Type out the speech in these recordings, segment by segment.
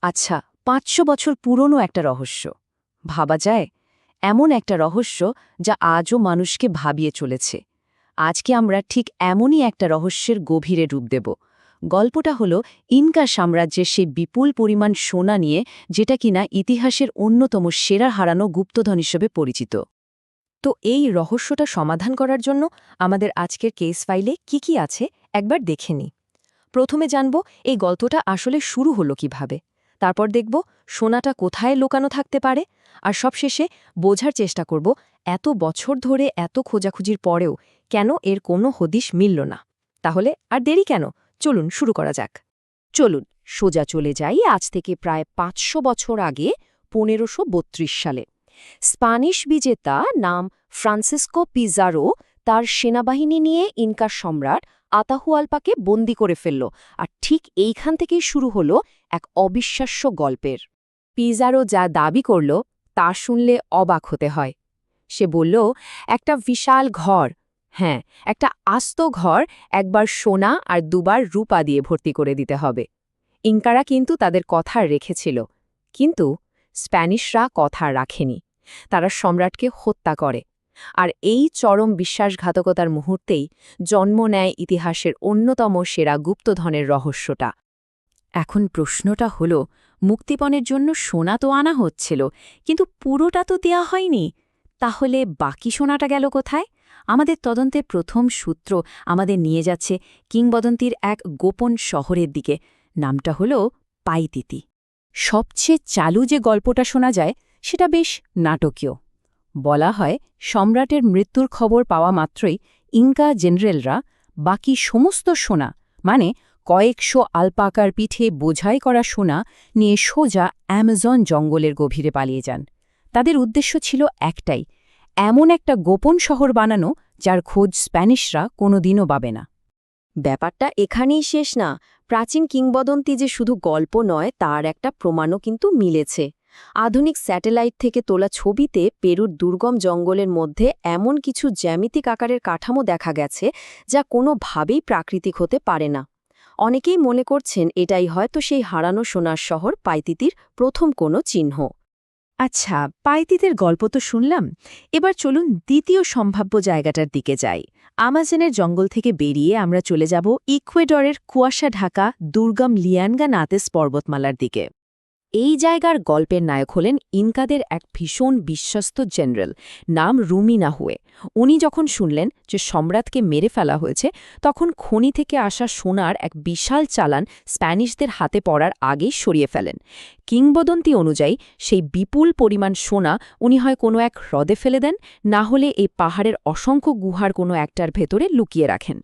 আচ্ছা, ৫০০ বছর পুরনো একটা রহস্য। ভাবা যায়? এমন একটা রহস্য যা আজও মানুষকে ভাবিয়ে চলেছে। আজকে আমরা ঠিক এমনই একটা রহস্যের গভীরে ডুব দেব। গল্পটা হলো ইনকা সাম্রাজ্যের সেই বিপুল পরিমাণ সোনা নিয়ে, যেটা কিনা ইতিহাসের অন্যতম সেরা হারানো গুপ্তধন হিসেবে পরিচিত। তো এই রহস্যটা সমাধান করার জন্য আমাদের আজকের কেস ফাইলে কি আছে একবার দেখে নিই। প্রথমে জানব এই গল্পটা আসলে শুরু হলো কিভাবে। তারপর দেখব সোনাটা কোথায় লুকানো থাকতে পারে। আর সবশেষে বোঝার চেষ্টা করব এত বছর ধরে এত খোঁজাখুঁজির পরেও কেন এর কোনো হদিশ মিলল না। তাহলে আর দেরি কেন, চলুন শুরু করা যাক। চলুন সোজা চলে যাই আজ থেকে প্রায় ৫০০ বছর আগে, ১৫৩২ সালে। স্প্যানিশ বিজেতা নাম ফ্রান্সিসকো পিজারো তার সেনাবাহিনী নিয়ে ইনকা সম্রাট আতাহুয়ালপাকে বন্দী করে ফেলল। আর ঠিক এইখান থেকেই শুরু হলো এক অবিশ্বাস্য গল্পের। পিজারো যা দাবি করল তা শুনলে অবাক হতে হয়। সে বলল, একটা বিশাল ঘর, হ্যাঁ, একটা আস্ত ঘর, একবার সোনা আর দুবার রূপা দিয়ে ভর্তি করে দিতে হবে। ইনকারা কিন্তু তাদের কথা রেখেছিল, কিন্তু স্প্যানিশরা কথা রাখেনি। তারা সম্রাটকে হত্যা করে। আর এই চরম বিশ্বাসঘাতকতার মুহূর্তেই জন্ম নেয় ইতিহাসের অন্যতম সেরা গুপ্তধনের রহস্যটা। এখন প্রশ্নটা হল, মুক্তিপণের জন্য সোনা তো আনা হচ্ছিল, কিন্তু পুরোটা তো দেয়া হয়নি। তাহলে বাকি সোনাটা গেল কোথায়? আমাদের তদন্তের প্রথম সূত্র আমাদের নিয়ে যাচ্ছে কিংবদন্তির এক গোপন শহরের দিকে। নামটা হল পাইতিতি। সবচেয়ে চালু যে গল্পটা শোনা যায় সেটা বেশ নাটকীয়। বলা হয়, সম্রাটের মৃত্যুর খবর পাওয়া মাত্রই ইনকা জেনারেলরা বাকি সমস্ত সোনা, মানে কয়েকশো আলপাকার পিঠে বোঝাই করা সোনা নিয়ে সোজা অ্যামাজন জঙ্গলের গভীরে পালিয়ে যান। তাদের উদ্দেশ্য ছিল একটাই, এমন একটা গোপন শহর বানানো যার খোঁজ স্প্যানিশরা কোনোদিনও পাবে না। ব্যাপারটা এখানেই শেষ না। প্রাচীন কিংবদন্তি যে শুধু গল্প নয়, তার একটা প্রমাণও কিন্তু মিলেছে। আধুনিক স্যাটেলাইট থেকে তোলা ছবিতে পেরুর দুর্গম জঙ্গলের মধ্যে এমন কিছু জ্যামিতিক আকারের কাঠামো দেখা গেছে যা কোনোভাবেই প্রাকৃতিক হতে পারে না। অনেকেই মনে করছেন এটাই হয়তো সেই হারানো সোনার শহর পাইতিতির প্রথম কোনো চিহ্ন। আচ্ছা, পাইতিতের গল্প তো শুনলাম, এবার চলুন দ্বিতীয় সম্ভাব্য জায়গাটার দিকে যাই। আমাজনের জঙ্গল থেকে বেরিয়ে আমরা চলে যাব ইকুয়েডরের কুয়াশা ঢাকা দুর্গম লিয়ানগানাতেস পর্বতমালার দিকে। এই জায়গার গল্পের নায়ক হলেন ইনকাদের এক ভীষণ বিশ্বস্ত জেনারেল, নাম রুমিনাহুয়ে। উনি যখন শুনলেন যে সম্রাটকে মেরে ফেলা হয়েছে, তখন খনি থেকে আসা সোনার এক বিশাল চালান স্প্যানিশদের হাতে পড়ার আগেই সরিয়ে ফেলেন। কিংবদন্তি অনুযায়ী সেই বিপুল পরিমাণ সোনা উনি হয় কোনো এক হ্রদে ফেলে দেন, না হলে এই পাহাড়ের অসংখ্য গুহার কোনো একটার ভেতরে লুকিয়ে রাখেন।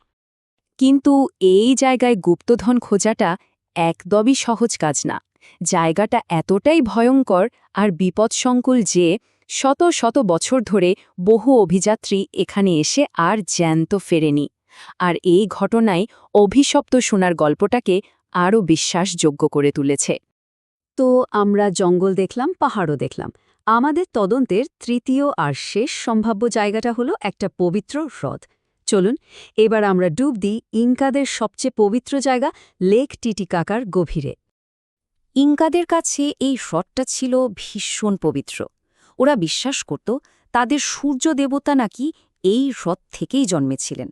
কিন্তু এই জায়গায় গুপ্তধন খোঁজাটা একদমই সহজ কাজ না। জায়গাটা এতটাই ভয়ঙ্কর আর বিপদসংকুল যে শত শত বছর ধরে বহু অভিযাত্রী এখানে এসে আর জ্যান্ত ফেরেনি। আর এই ঘটনায় অভিশপ্ত সোনার গল্পটাকে আরও বিশ্বাসযোগ্য করে তুলেছে। তো আমরা জঙ্গল দেখলাম, পাহাড়ও দেখলাম। আমাদের তদন্তের তৃতীয় আর শেষ সম্ভাব্য জায়গাটা হলো একটা পবিত্র হ্রদ। চলুন এবার আমরা ডুব দিই ইনকাদের সবচেয়ে পবিত্র জায়গা লেক টিটিকাকার গভীরে। ইনকাদের কাছে এই হ্রদটা ছিল ভীষণ পবিত্র। ওরা বিশ্বাস করত তাদের সূর্য দেবতা নাকি এই হ্রদ থেকেই জন্মেছিলেন।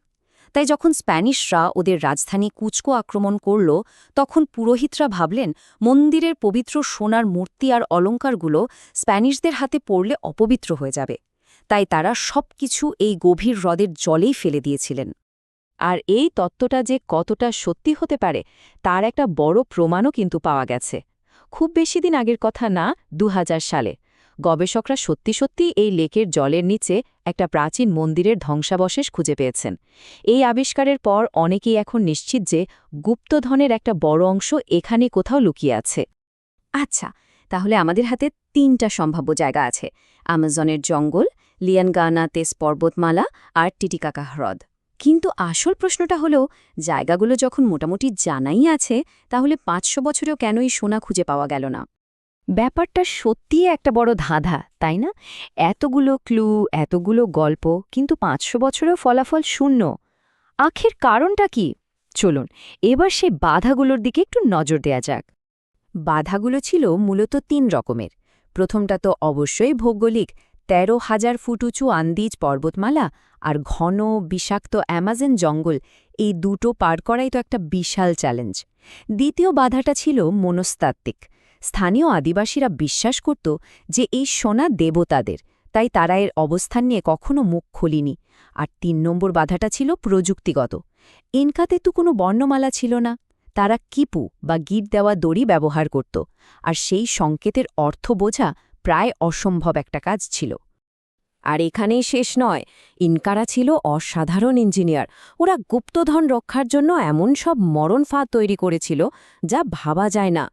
তাই যখন স্প্যানিশরা ওদের রাজধানী কুচকো আক্রমণ করল, তখন পুরোহিতরা ভাবলেন মন্দিরের পবিত্র সোনার মূর্তি আর অলঙ্কারগুলো স্প্যানিশদের হাতে পড়লে অপবিত্র হয়ে যাবে। তাই তারা সবকিছু এই গভীর হ্রদের জলেই ফেলে দিয়েছিলেন। আর এই তত্ত্বটা যে কতটা সত্যি হতে পারে তার একটা বড় প্রমাণও কিন্তু পাওয়া গেছে। খুব বেশি দিন আগের কথা না, ২০০০ সালে গবেষকরা সত্যি সত্যি এই লেকের জলের নিচে একটা প্রাচীন মন্দিরের ধ্বংসাবশেষ খুঁজে পেয়েছেন। এই আবিষ্কারের পর অনেকেই এখন নিশ্চিত যে গুপ্তধনের একটা বড় অংশ এখানে কোথাও লুকিয়ে আছে। আচ্ছা, তাহলে আমাদের হাতে ৩টা সম্ভাব্য জায়গা আছে: আমাজনের জঙ্গল, লিয়ানগানাতেস পর্বতমালা আর টিটিকাকা হ্রদ। কিন্তু আসল প্রশ্নটা হলো, জায়গাগুলো যখন মোটামুটি জানাই আছে, তাহলে ৫০০ বছরেও কেন এই সোনা খুঁজে পাওয়া গেল না? ব্যাপারটা সত্যিই একটা বড় ধাঁধা, তাই না? এতগুলো ক্লু, এতগুলো গল্প, কিন্তু ৫০০ বছরেও ফলাফল শূন্য। আখের কারণটা কি? চলুন এবার সেই বাধাগুলোর দিকে একটু নজর দেয়া যাক। বাধাগুলো ছিল মূলত ৩ রকমের। প্রথমটা তো অবশ্যই ভৌগোলিক, ১৩,০০০ ফুট উঁচু আন্দিজ পর্বতমালা আর ঘন বিষাক্ত অ্যামাজন জঙ্গল, এই দুটো পার করাই তো একটা বিশাল চ্যালেঞ্জ। দ্বিতীয় বাধাটা ছিল মনস্তাত্ত্বিক। স্থানীয় আদিবাসীরা বিশ্বাস করত যে এই সোনা দেবতাদের, তাই তারা এর অবস্থান নিয়ে কখনো মুখ খোলেনি। আর ৩ নম্বর বাধাটা ছিল প্রযুক্তিগত। ইনকাতে তো কোনো বর্ণমালা ছিল না, তারা কিপু বা গিট দেওয়া দড়ি ব্যবহার করত, আর সেই সংকেতের অর্থ বোঝা প্রায় অসম্ভব একটা কাজ ছিল। আর এখানেই শেষ নয়, ইনকারা ছিল অসাধারণ ইঞ্জিনিয়ার। ওরা গুপ্তধন রক্ষার জন্য এমন সব মরণ ফাঁদ তৈরি করেছিল যা ভাবা যায় না।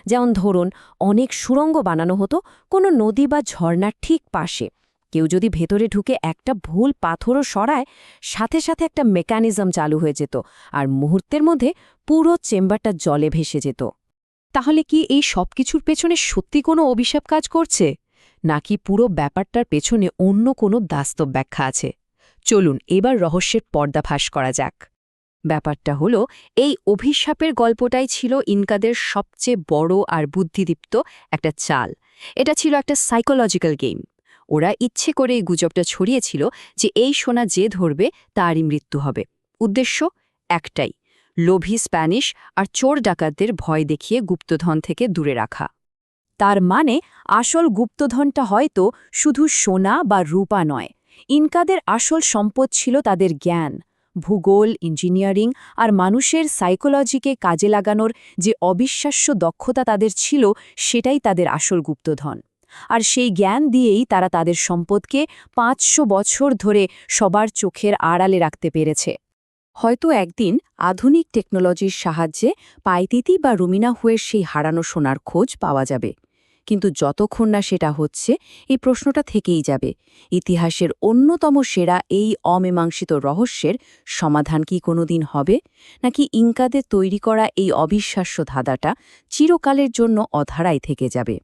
যেমন ধরুন, অনেক সুড়ঙ্গ বানানো হতো কোনো নদী বা ঝর্ণার ঠিক পাশে। কেউ যদি ভেতরে ঢুকে একটা ভুল পাথরও সরায়, সাথে সাথে একটা মেকানিজম চালু হয়ে যেত, আর মুহূর্তের মধ্যে পুরো চেম্বারটা জলে ভেসে যেত। তাহলে কি এই সব কিছুর পেছনে সত্যি কোনো অভিশাপ কাজ করছে, নাকি পুরো ব্যাপারটার পেছনে অন্য কোনো বাস্তব ব্যাখ্যা আছে? চলুন এবার রহস্যের পর্দা ফাঁস করা যাক। ব্যাপারটা হলো, এই অভিশাপের গল্পটাই ছিল ইনকাদের সবচেয়ে বড় আর বুদ্ধিদীপ্ত একটা চাল। এটা ছিল একটা সাইকোলজিক্যাল গেম। ওরা ইচ্ছে করে এই গুজবটা ছড়িয়েছিল যে এই সোনা যে ধরবে তারই মৃত্যু হবে। উদ্দেশ্য একটাই, লোভী স্প্যানিশ আর চোর ডাকাতদের ভয় দেখিয়ে গুপ্তধন থেকে দূরে রাখা। তার মানে আসল গুপ্তধনটা হয়তো শুধু সোনা বা রূপা নয়। ইনকাদের আসল সম্পদ ছিল তাদের জ্ঞান, ভূগোল, ইঞ্জিনিয়ারিং আর মানুষের সাইকোলজিকে কাজে লাগানোর যে অবিশ্বাস্য দক্ষতা তাদের ছিল, সেটাই তাদের আসল গুপ্তধন। আর সেই জ্ঞান দিয়েই তারা তাদের সম্পদকে ৫০০ বছর ধরে সবার চোখের আড়ালে রাখতে পেরেছে। হয়তো একদিন আধুনিক টেকনোলজির সাহায্যে পাইতিতি বা রুমিনাহুয়ের সেই হারানো সোনার খোঁজ পাওয়া যাবে। কিন্তু যতক্ষণ না সেটা হচ্ছে, এই প্রশ্নটা থেকেই যাবে, ইতিহাসের অন্যতম সেরা এই অমীমাংসিত রহস্যের সমাধান কি কোনোদিন হবে, নাকি ইনকাদের তৈরি করা এই অবিশ্বাস্য ধাঁধাটা চিরকালের জন্য অধারায় থেকে যাবে?